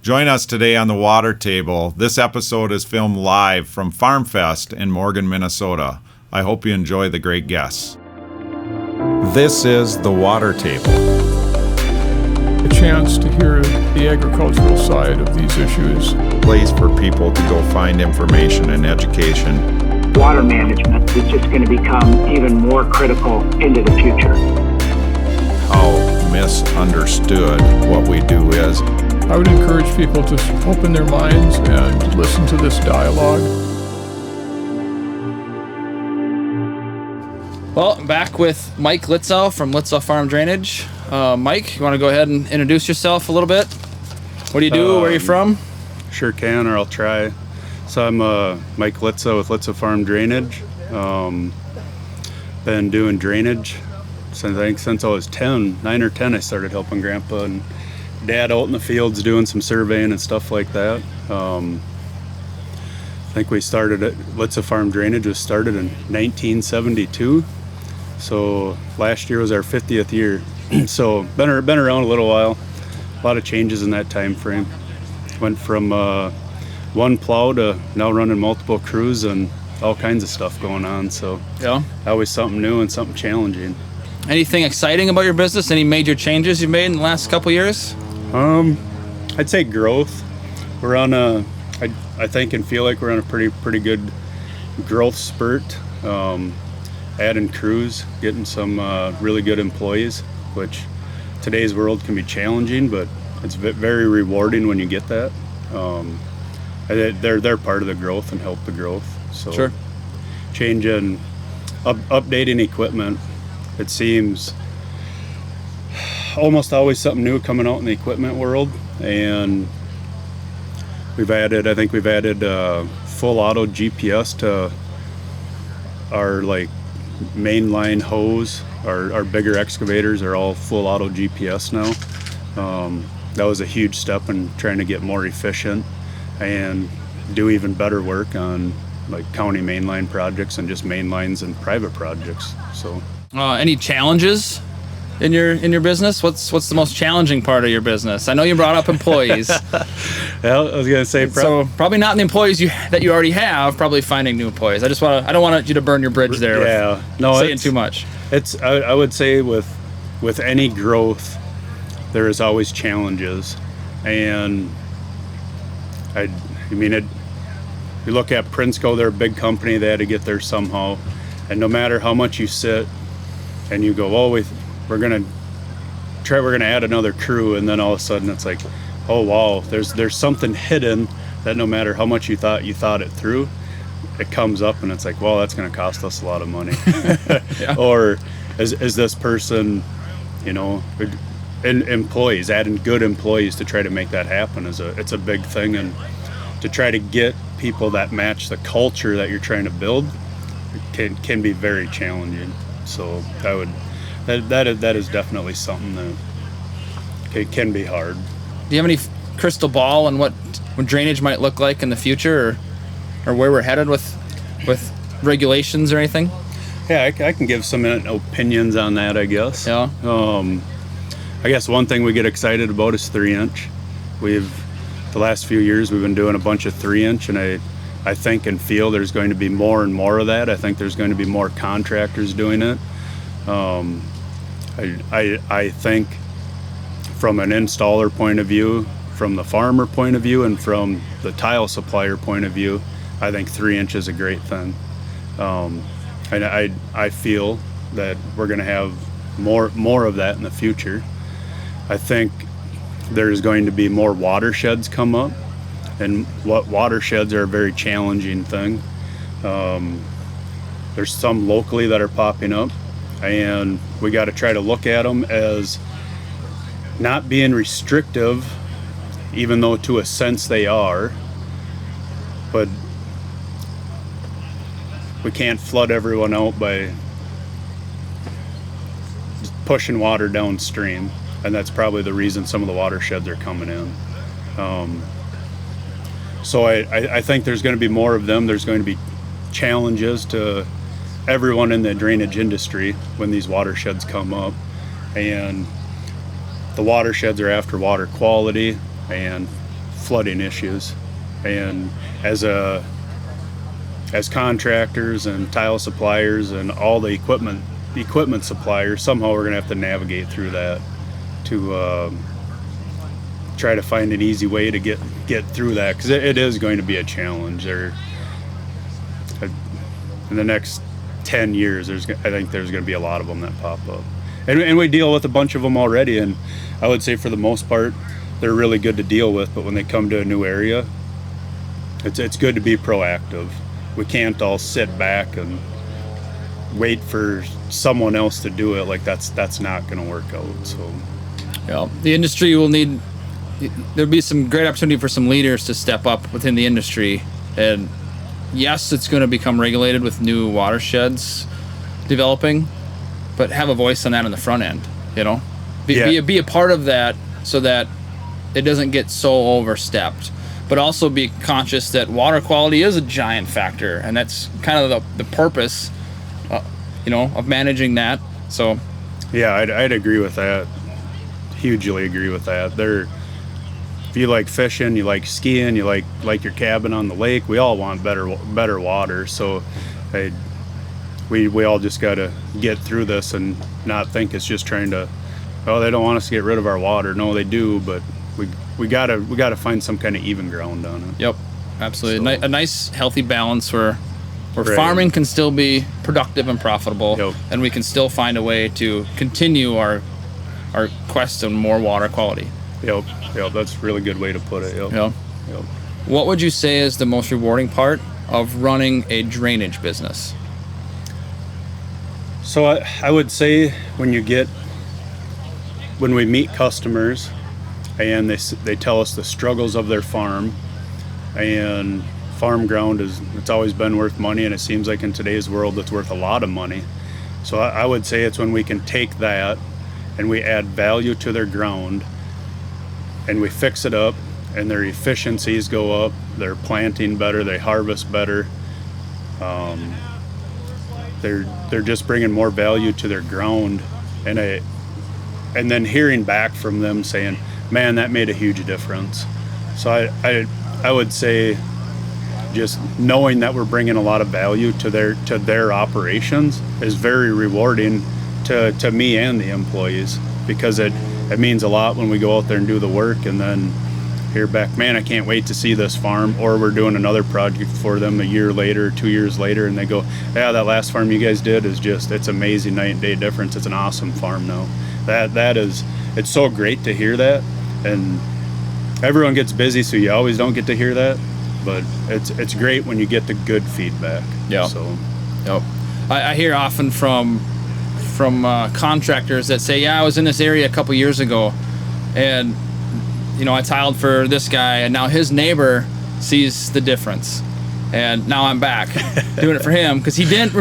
Join us today on the Water Table. This episode is filmed live from Farmfest in Morgan, Minnesota. I hope you enjoy the great guests. This is the Water Table. A chance to hear the agricultural side of these issues. A place for people to go find information and education. Water management is just going to become even more critical into the future. How misunderstood what we do is. I would encourage people to open their minds and listen to this dialogue. Well, I'm back with Mike Litzau from Litzau Farm Drainage. Mike, you want to go ahead and introduce yourself a little bit? What do you do? Where are you from? Sure can, or I'll try. So I'm Mike Litzau with Litzau Farm Drainage. Been doing drainage since I was 9 or 10. I started helping Grandpa and Dad out in the fields doing some surveying and stuff like that. I think we started at Litzau Farm Drainage was started in 1972. So last year was our 50th year. So been around a little while. A lot of changes in that time frame. Went from one plow to now running multiple crews and all kinds of stuff going on. So Yeah. always something new and something challenging. Anything exciting about your business? Any major changes you've made in the last couple years? I'd say growth. We're on I think and feel like we're on a pretty good growth spurt. Adding crews, getting some really good employees, which today's world can be challenging, but it's very rewarding when you get that. They're part of the growth and help the growth. So Sure. Changing, updating equipment. It seems almost always something new coming out in the equipment world, and I think we've added full auto GPS to our mainline hose. Our bigger excavators are all full auto GPS now. That was a huge step in trying to get more efficient and do even better work on county mainline projects and just main lines and private projects. So Any challenges in your business? What's the most challenging part of your business? I know you brought up employees. well, I was gonna say So probably not the employees that you already have. Probably finding new employees. I don't want you to burn your bridge there. Yeah, no, saying too much. I would say with any growth, there is always challenges, and you look at Prinsco, they're a big company. They had to get there somehow, and no matter how much you sit and you go, oh, we're gonna add another crew, and then all of a sudden it's like, oh wow, there's something hidden that no matter how much you thought it through, it comes up and it's like, well, that's going to cost us a lot of money. Yeah. Or is this person, employees, adding good employees to try to make that happen it's a big thing, and to try to get people that match the culture that you're trying to build can be very challenging. So that is definitely something that can be hard. Do you have any crystal ball on what drainage might look like in the future, or where we're headed with regulations or anything? Yeah, I can give some opinions on that, I guess. Yeah. I guess one thing we get excited about is 3-inch. The last few years we've been doing a bunch of 3-inch, and I think and feel there's going to be more and more of that. I think there's going to be more contractors doing it. I think from an installer point of view, from the farmer point of view, and from the tile supplier point of view, I think 3-inch is a great thing. And I feel that we're going to have more of that in the future. I think there's going to be more watersheds come up, and watersheds are a very challenging thing. There's some locally that are popping up, and we got to try to look at them as not being restrictive, even though to a sense they are, but we can't flood everyone out by just pushing water downstream, and that's probably the reason some of the watersheds are coming in. So I think there's going to be more of them. There's going to be challenges to everyone in the drainage industry when these watersheds come up, and the watersheds are after water quality and flooding issues. And as contractors and tile suppliers and all the equipment suppliers, somehow we're gonna have to navigate through that to try to find an easy way to get through that, because it is going to be a challenge. In the next 10 years, I think there's going to be a lot of them that pop up, and we deal with a bunch of them already, and I would say for the most part they're really good to deal with. But when they come to a new area, it's good to be proactive. We can't all sit back and wait for someone else to do it. Like that's not going to work out. So Yeah, the industry will need. There'll be some great opportunity for some leaders to step up within the industry, and yes, it's going to become regulated with new watersheds developing, but have a voice on that on the front end. Be a part of that so that it doesn't get so overstepped, but also be conscious that water quality is a giant factor, and that's kind of the purpose, of managing that. So, yeah, I'd agree with that. Hugely agree with that. If you like fishing, you like skiing, you like your cabin on the lake, we all want better water. So we all just got to get through this and not think it's just trying to, they don't want us to get rid of our water. No, they do, but we gotta find some kind of even ground on it. Yep, absolutely. So, A nice healthy balance where right. Farming can still be productive and profitable, Yep. and we can still find a way to continue our quest on more water quality. Yep, that's a really good way to put it. Yep. Yep. What would you say is the most rewarding part of running a drainage business? So I would say when we meet customers and they tell us the struggles of their farm, and farm ground it's always been worth money, and it seems like in today's world it's worth a lot of money. So I would say it's when we can take that and we add value to their ground and we fix it up, and their efficiencies go up, they're planting better, they harvest better, they're just bringing more value to their ground, and then hearing back from them saying, man, that made a huge difference. So I would say just knowing that we're bringing a lot of value to their operations is very rewarding to me and the employees, because it means a lot when we go out there and do the work and then hear back, man, I can't wait to see this farm. Or we're doing another project for them a year later, 2 years later, and they go, yeah, that last farm you guys did it's amazing, night and day difference. It's an awesome farm now. It's so great to hear that, and everyone gets busy, so you always don't get to hear that, but it's great when you get the good feedback. Yeah. So, yep. I hear often from contractors that say, yeah, I was in this area a couple years ago, and I tiled for this guy, and now his neighbor sees the difference, and now I'm back doing it for him, because he didn't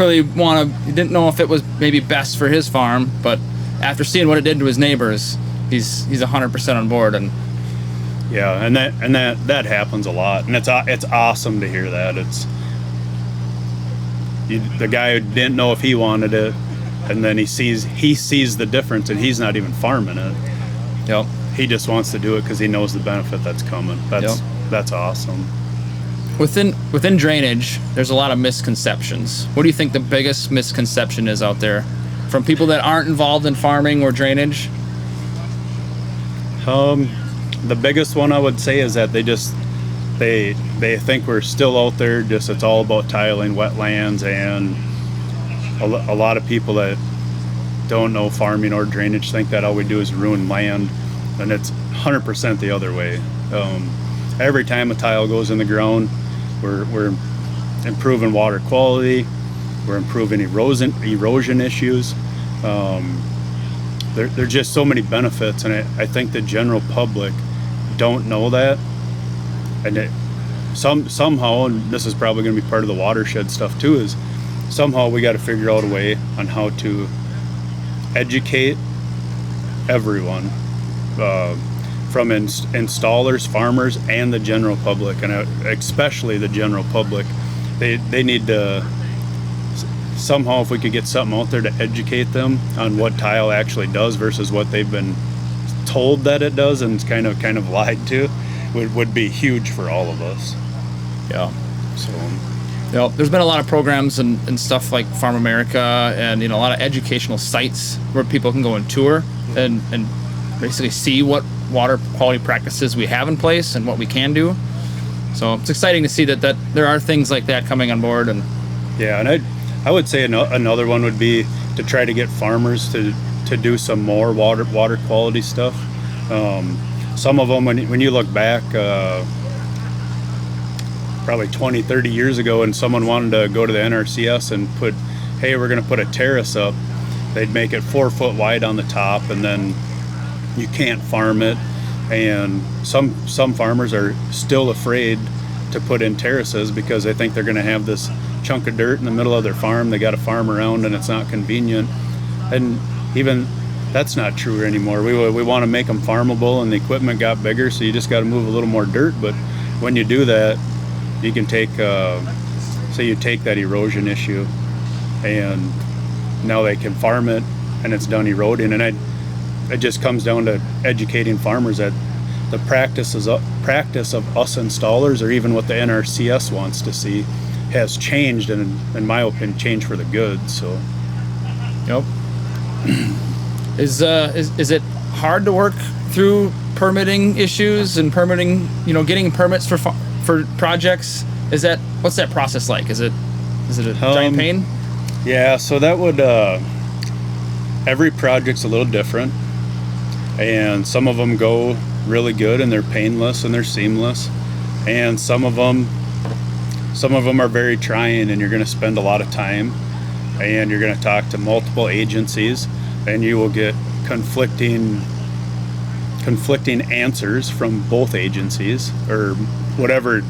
know if it was maybe best for his farm, but after seeing what it did to his neighbors, he's 100% on board. And yeah, and that happens a lot, and it's awesome to hear that. The guy who didn't know if he wanted it, and then he sees the difference, and he's not even farming it. Yep. He just wants to do it because he knows the benefit that's coming. That's awesome. Within drainage, there's a lot of misconceptions. What do you think the biggest misconception is out there from people that aren't involved in farming or drainage? The biggest one I would say is that they think we're still out there, just it's all about tiling wetlands, and a lot of people that don't know farming or drainage think that all we do is ruin land, and it's 100% the other way. Every time a tile goes in the ground, we're improving water quality, we're improving erosion issues. There's just so many benefits, and I think the general public don't know that, and somehow, and this is probably going to be part of the watershed stuff too, is somehow we got to figure out a way on how to educate everyone, from installers, farmers, and the general public, and especially the general public. They need to somehow, if we could get something out there to educate them on what tile actually does versus what they've been told that it does and kind of lied to. would be huge for all of us. Yeah. So There's been a lot of programs and stuff like Farm America and a lot of educational sites where people can go and tour and basically see what water quality practices we have in place and what we can do. So it's exciting to see that there are things like that coming on board. And yeah, and I would say another one would be to try to get farmers to do some more water quality stuff. Some of them, when you look back, probably 20, 30 years ago, and someone wanted to go to the NRCS and hey, we're going to put a terrace up, they'd make it 4 foot wide on the top, and then you can't farm it. And some farmers are still afraid to put in terraces because they think they're going to have this chunk of dirt in the middle of their farm. They got to farm around, and it's not convenient. And even that's not true anymore. We want to make them farmable, and the equipment got bigger, so you just got to move a little more dirt. But when you do that, you can take, say you take that erosion issue, and now they can farm it, and it's done eroding. And it just comes down to educating farmers that the practice of us installers, or even what the NRCS wants to see, has changed, and in my opinion, changed for the good. So, yep. Is it hard to work through permitting issues and permitting, getting permits for projects? What's that process like? Is it a giant pain? Yeah, so that would every project's a little different, and some of them go really good and they're painless and they're seamless, and some of them are very trying, and you're going to spend a lot of time, and you're going to talk to multiple agencies, and you will get conflicting answers from both agencies, or whatever.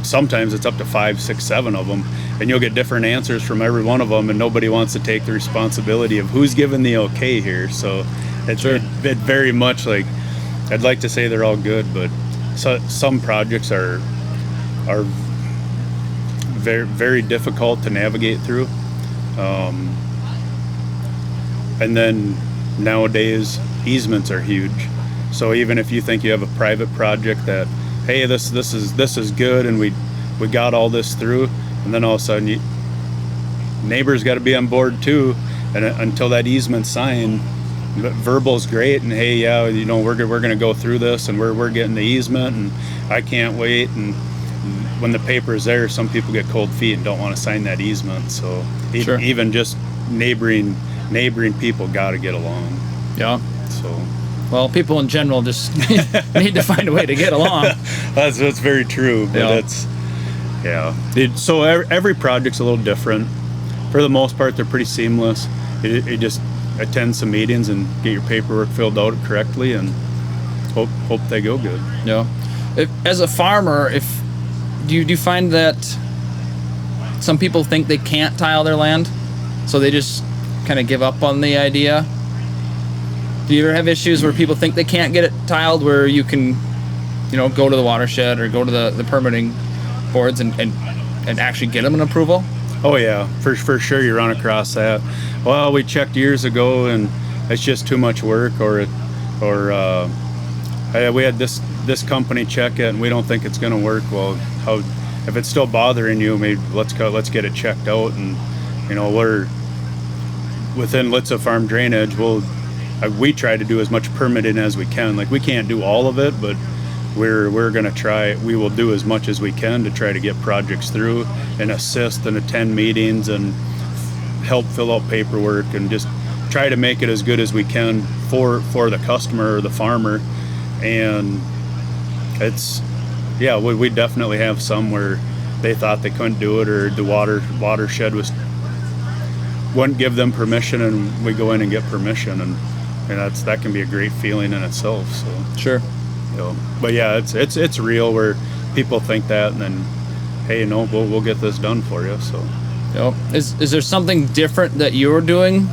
Sometimes it's up to 5, 6, 7 of them, and you'll get different answers from every one of them, and nobody wants to take the responsibility of who's given the okay here. So it's it very much like, I'd like to say they're all good, but some projects are very, very difficult to navigate through. And then nowadays easements are huge. So even if you think you have a private project that, hey, this is good, and we got all this through, and then all of a sudden neighbors got to be on board too, and until that easement's signed, verbal's great, and hey, yeah, we're going to go through this, and we're getting the easement, and I can't wait. And when the paper is there, some people get cold feet and don't want to sign that easement. So Sure. Even just neighboring people got to get along. Yeah. So. Well, people in general just need to find a way to get along. That's very true. But so every project's a little different. For the most part, they're pretty seamless. You just attend some meetings and get your paperwork filled out correctly, and hope they go good. Yeah. As a farmer, do you find that some people think they can't tile their land, so they just kind of give up on the idea? Do you ever have issues where people think they can't get it tiled, where you can, go to the watershed or go to the permitting boards and actually get them an approval? Oh yeah, for sure you run across that. Well, we checked years ago and it's just too much work, or we had this company check it and we don't think it's going to work. Well, if it's still bothering you, maybe let's get it checked out. And we're within Litzau Farm Drainage. We try to do as much permitting as we can. Like, we can't do all of it, but we're going to try. We will do as much as we can to try to get projects through and assist and attend meetings and help fill out paperwork and just try to make it as good as we can for the customer or the farmer. And we definitely have some where they thought they couldn't do it, or the watershed wouldn't give them permission, and we go in and get permission, and that can be a great feeling in itself. So Sure. But yeah, it's real where people think that, and then, hey, we'll get this done for you. So is there something different that you're doing,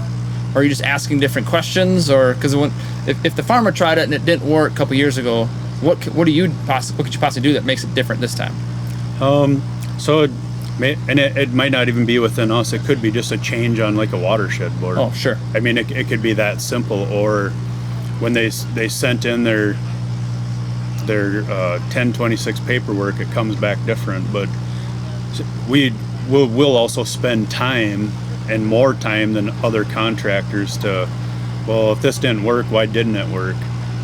or are you just asking different questions? Or because if the farmer tried it and it didn't work a couple years ago, what could you possibly do that makes it different this time? So it might not even be within us. It could be just a change on like a watershed board. Oh, sure. I mean, it could be that simple. Or when they sent in their 1026 paperwork, it comes back different. But we'll also spend time and more time than other contractors to, well, if this didn't work, why didn't it work?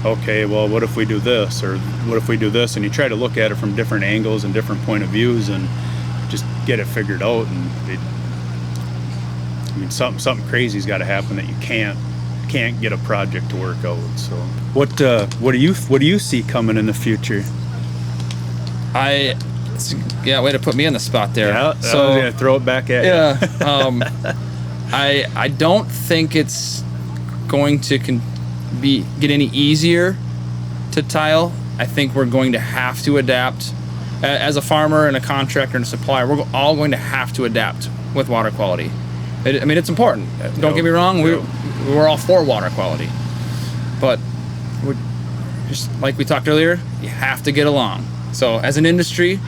Okay, well, what if we do this, or what if we do this? And you try to look at it from different angles and different point of views and just get it figured out. And something crazy's got to happen that you can't get a project to work out. So what do you see coming in the future? Way to put me on the spot there. Yeah, so I was gonna throw it back at you. Yeah. I don't think it's going to get any easier to tile. I think we're going to have to adapt. As a farmer and a contractor and a supplier, we're all going to have to adapt with water quality. It's important. Don't get me wrong. We're all for water quality, but just like we talked earlier, you have to get along. So as an industry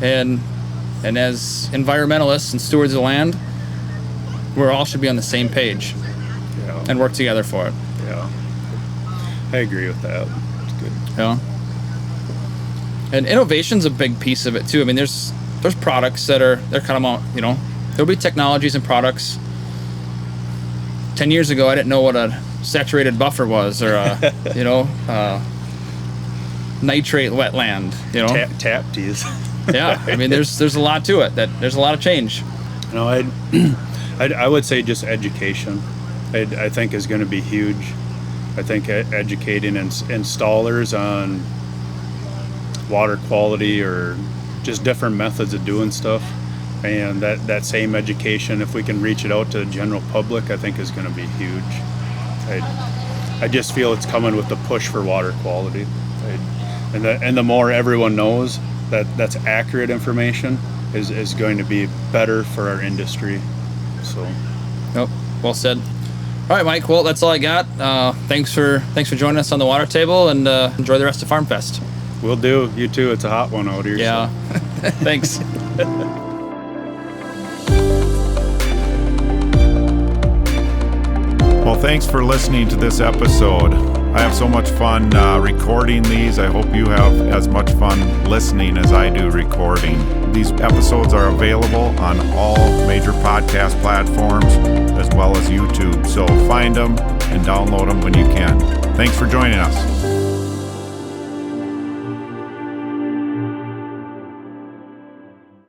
and as environmentalists and stewards of the land, we all should be on the same page and work together for it. Yeah, I agree with that. It's good. Yeah. And innovation's a big piece of it too. There's products they're kind of, there'll be technologies and products. 10 years ago, I didn't know what a saturated buffer was, or nitrate wetland. Tap teas. Yeah, there's a lot to it. There's a lot of change. I would say just education. I think is going to be huge. I think educating installers on water quality or just different methods of doing stuff, and that same education, if we can reach it out to the general public, I think is going to be huge. I just feel it's coming with the push for water quality, and the more everyone knows that's accurate information is going to be better for our industry. So, well said. All right, Mike. Well, that's all I got. Thanks for joining us on the water table, and enjoy the rest of FarmFest. Will do. You too. It's a hot one out here. Yeah. So. Thanks. Well, thanks for listening to this episode. I have so much fun recording these. I hope you have as much fun listening as I do recording. These episodes are available on all major podcast platforms as well as YouTube. So find them and download them when you can. Thanks for joining us.